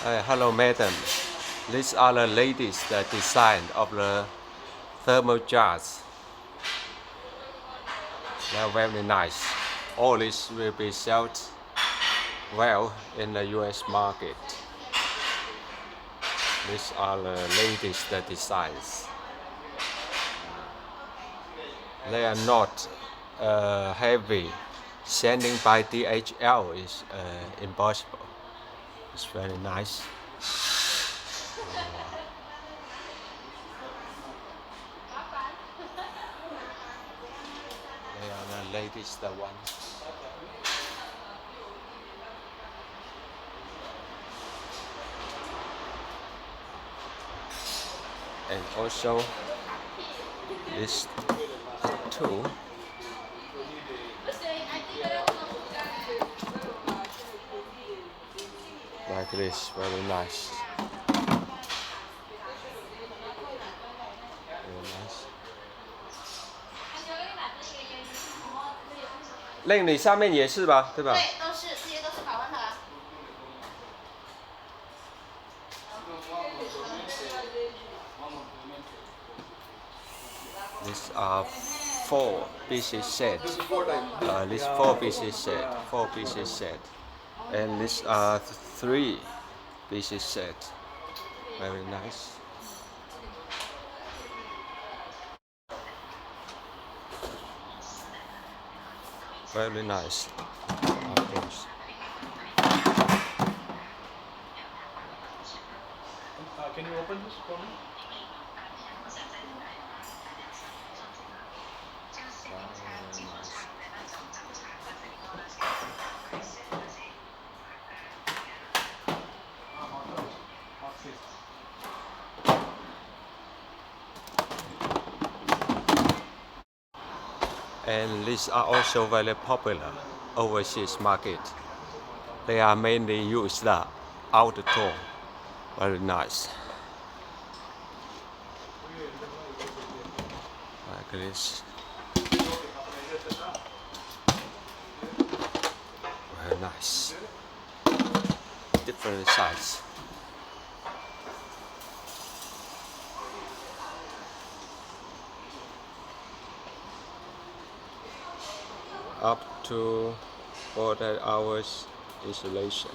Hello, madam. These are the latest design of the thermal jars. They are very nice. All this will be sold well in the US market. These are the latest designs. They are not heavy. Sending by DHL is impossible. It's very nice. They are the latest one. And also this two. Like this, very nice. Very nice. 令你上面也是吧，对吧？对，都是，这些都是保温盒。These are 4 pieces set. This 4 pieces set, 4 pieces set, and these are 3 pieces set. Very nice. Very nice. Of course. Can you open this for me? And these are also very popular overseas market. They are mainly used outdoor. Very nice. Like this. Very nice. Different size. Up to 48 hours insulation.